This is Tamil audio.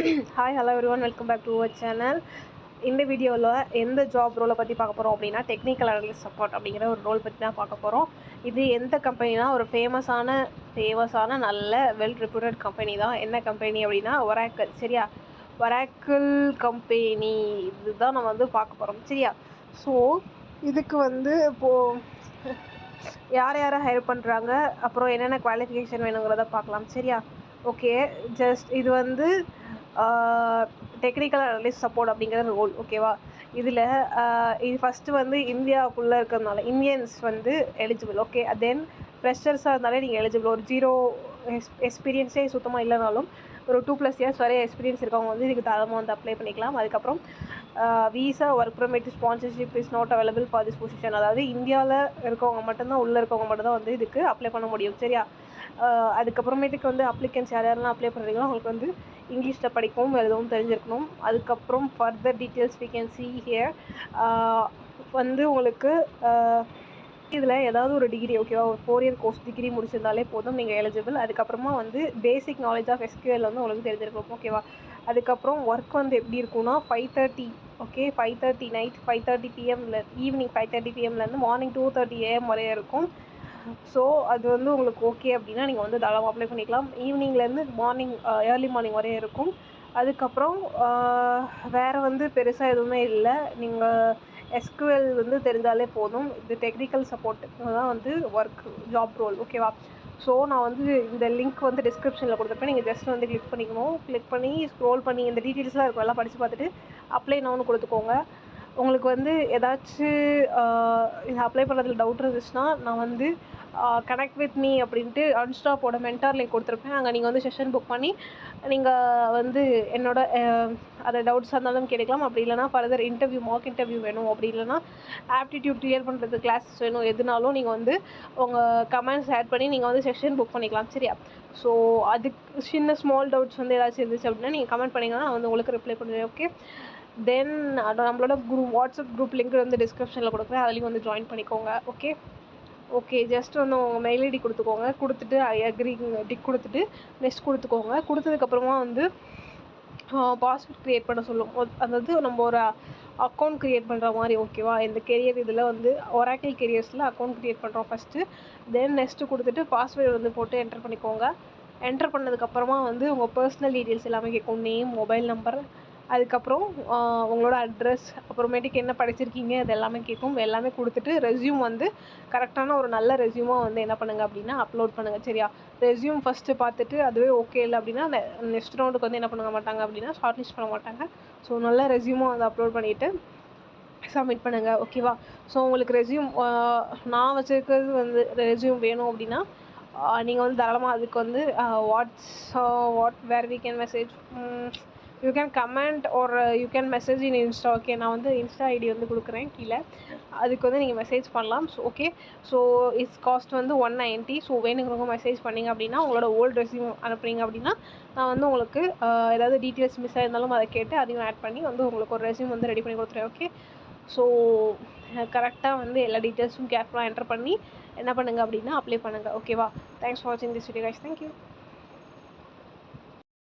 Hi hello everyone, welcome back to our channel. இந்த வீடியோவில் எந்த ஜாப் ரோலை பற்றி பார்க்க போகிறோம் அப்படின்னா, டெக்னிக்கல் அனலிஸ்ட் சப்போர்ட் அப்படிங்கிற ஒரு ரோல் பற்றி தான் பார்க்க போகிறோம். இது எந்த கம்பெனினா, ஒரு ஃபேமஸான நல்ல வெல் ரெப்யூட்டட் கம்பெனி தான். என்ன கம்பெனி அப்படின்னா ஒராக்கிள். சரியா, ஒராக்கிள் கம்பெனி இதுதான் நம்ம வந்து பார்க்க போகிறோம். சரியா, ஸோ இதுக்கு வந்து இப்போது யாரை ஹையர் பண்ணுறாங்க, அப்புறம் என்னென்ன குவாலிஃபிகேஷன் வேணுங்கிறத பார்க்கலாம். சரியா, ஓகே. ஜஸ்ட் இது வந்து டெக்னிக்கல் அனலிஸ்ட் சப்போர்ட் அப்படிங்கிற ரோல். ஓகேவா, இதில் இது ஃபஸ்ட்டு வந்து இந்தியாவுக்குள்ளே இருக்கிறதுனால இந்தியன்ஸ் வந்து எலிஜிபிள். ஓகே, தென் ஃப்ரெஷர்ஸாக இருந்தாலே நீங்கள் எலிஜிபிள். ஒரு ஜீரோ எக்ஸ்பீரியன்ஸே சுத்தமாக இல்லைனாலும் ஒரு 2+ இயர்ஸ் வரைய எக்ஸ்பீரியன்ஸ் இருக்கவங்க வந்து இதுக்கு தாராளமாக வந்து அப்ளை பண்ணிக்கலாம். அதுக்கப்புறம் visa, work permit, sponsorship is not available for this position. அதாவது இந்தியாவில் இருக்கவங்க மட்டும்தான், உள்ளே இருக்கவங்க மட்டும்தான் வந்து இதுக்கு அப்ளை பண்ண முடியும். சரியா, அதுக்கப்புறமேட்டுக்கு வந்து அப்ளிகன்ஸ் யாரெல்லாம் அப்ளை பண்ணுறீங்களோ அவங்களுக்கு வந்து இங்கிலீஷில் படிக்கவும் எழுதவும் தெரிஞ்சிருக்கணும். அதுக்கப்புறம் further details we can see here. வந்து உங்களுக்கு இதில் ஏதாவது ஒரு டிகிரி, ஓகேவா, ஒரு 4 இயர் கோர்ஸ் டிகிரி முடிச்சிருந்தாலே போதும், நீங்கள் எலிஜிபிள். அதுக்கப்புறமா வந்து பேசிக் நாலேஜ் ஆஃப் SQL வந்து உங்களுக்கு தெரிஞ்சிருக்கும். ஓகேவா, அதுக்கப்புறம் ஒர்க் வந்து எப்படி இருக்குன்னா 5:30, ஓகே, 5:30 நைட் 5:30 PM ஈவினிங் 5:30 PMலேருந்து மார்னிங் 2:30 AM வரைய இருக்கும். ஸோ அது வந்து உங்களுக்கு ஓகே அப்படின்னா நீங்கள் வந்து தாராளமாக அப்ளை பண்ணிக்கலாம். ஈவினிங்லேருந்து மார்னிங் ஏர்லி மார்னிங் வரையும் இருக்கும். அதுக்கப்புறம் வேறு வந்து பெருசாக எதுவுமே இல்லை. நீங்கள் SQL வந்து தெரிஞ்சாலே போதும். இது டெக்னிக்கல் சப்போர்ட் தான் வந்து ஒர்க் ஜாப் ரோல். ஓகேவா, ஸோ நான் வந்து இந்த லிங்க் வந்து டிஸ்கிரிப்ஷனில் கொடுத்துருப்பேன். நீங்கள் ஜஸ்ட் வந்து கிளிக் பண்ணிக்கணும். கிளிக் பண்ணி ஸ்க்ரோல் பண்ணி இந்த டீட்டெயில்ஸ்லாம் இருக்கும், எல்லாம் படித்து பார்த்துட்டு அப்ளை நவுன்னு கொடுத்துக்கோங்க. உங்களுக்கு வந்து ஏதாச்சும் இது அப்ளை பண்ணுறதுல டவுட் இருந்துச்சுன்னா நான் வந்து கனெக்ட் வித் மீ அப்படின்ட்டு அன்ஸ்டாப்போட மென்டார் லிங்க் கொடுத்துருப்பேன். அங்கே நீங்கள் வந்து செஷன் புக் பண்ணி நீங்கள் வந்து என்னோட அதை டவுட்ஸாக இருந்தாலும் கேட்கலாம். அப்படி இல்லைனா ஃபர்தர் இன்டர்வியூ, மார்க் இன்டர்வியூ வேணும், அப்படி இல்லைனா ஆப்டிடியூட் கிளியர் பண்ணுறதுக்கு கிளாஸஸ் வேணும், எதுனாலும் நீங்கள் வந்து உங்கள் கமெண்ட்ஸ் ஆட் பண்ணி நீங்கள் வந்து செஷன் புக் பண்ணிக்கலாம். சரியா, ஸோ அதுக்கு சின்ன ஸ்மால் டவுட்ஸ் வந்து ஏதாச்சும் இருந்துச்சு அப்படின்னா நீங்கள் கமெண்ட் பண்ணிங்கன்னா நான் வந்து உங்களுக்கு ரிப்ளை பண்ணுவேன். ஓகே, தென் நம்மளோட வாட்ஸ்அப் குரூப் லிங்க் வந்து டிஸ்கிரிப்ஷனில் கொடுக்குறேன், அதுலேயும் வந்து ஜாயின் பண்ணிக்கோங்க. ஓகே, ஜஸ்ட் வந்து உங்கள் மெயில் ஐடி கொடுத்துக்கோங்க. கொடுத்துட்டு ஐ அக்ரி டிக் கொடுத்துட்டு நெக்ஸ்ட் கொடுத்துக்கோங்க. கொடுத்ததுக்கப்புறமா வந்து பாஸ்வேர்ட் க்ரியேட் பண்ண சொல்லும். அதாவது நம்ம ஒரு அக்கௌண்ட் க்ரியேட் பண்ணுற மாதிரி. ஓகேவா, இந்த கெரியர் இதில் வந்து ஒராக்கிள் கெரியர்ஸில் அக்கௌண்ட் க்ரியேட் பண்ணுறோம் ஃபஸ்ட்டு. தென் நெக்ஸ்ட்டு கொடுத்துட்டு பாஸ்வேர்டு வந்து போட்டு என்டர் பண்ணிக்கோங்க. என்டர் பண்ணதுக்கப்புறமா வந்து உங்கள் பர்சனல் டீட்டெயில்ஸ் எல்லாமே கேட்கும், நேம், மொபைல் நம்பர், அதுக்கப்புறம் உங்களோட அட்ரஸ், அப்புறமேட்டுக்கு என்ன படிச்சிருக்கீங்க, அது எல்லாமே கேட்கும். எல்லாமே கொடுத்துட்டு ரெஸ்யூம் வந்து கரெக்டான ஒரு நல்ல ரெஸ்யூமாக வந்து என்ன பண்ணுங்கள் அப்படின்னா அப்லோட் பண்ணுங்கள். சரியா, ரெஸ்யூம் ஃபஸ்ட்டு பார்த்துட்டு அதுவே ஓகே இல்லை அப்படின்னா நெக்ஸ்ட் ரவுண்டுக்கு வந்து என்ன பண்ண மாட்டாங்க அப்படின்னா ஷார்ட் லிஸ்ட் பண்ண மாட்டாங்க. ஸோ நல்ல ரெஸ்யூமாக வந்து அப்லோட் பண்ணிவிட்டு சப்மிட் பண்ணுங்கள். ஓகேவா, ஸோ உங்களுக்கு ரெஸ்யூம் நான் வச்சுருக்கிறது வந்து ரெஸ்யூம் வேணும் அப்படின்னா நீங்கள் வந்து தாராளமாக அதுக்கு வந்து where we can message, you can comment or you can message in Insta. Okay, நான் வந்து இன்ஸ்டா ஐடி வந்து கொடுக்குறேன் கீழே, அதுக்கு வந்து நீங்கள் மெசேஜ் பண்ணலாம். So okay, so it's cost வந்து 190. ஸோ வேணுங்கிறவங்க மெசேஜ் பண்ணிங்க அப்படின்னா உங்களோட ஓல்டு ரெஸ்யூம் அனுப்புறீங்க அப்படின்னா நான் வந்து உங்களுக்கு ஏதாவது டீட்டெயில்ஸ் மிஸ் ஆயிருந்தாலும் அதை கேட்டு அதையும் ஆட் பண்ணி வந்து உங்களுக்கு ஒரு ரெஸ்யூம் வந்து ரெடி பண்ணி கொடுத்துருவேன். ஓகே, ஸோ கரெக்டாக வந்து எல்லா டீட்டெயில்ஸும் கேர்ஃபுல்லாக என்டர் பண்ணி என்ன பண்ணுங்கள் அப்படின்னா அப்ளை பண்ணுங்கள். ஓகேவா, தேங்க்ஸ் ஃபார் வாட்சிங் திஸ் வீடியோ கைஸ். தேங்க்யூ.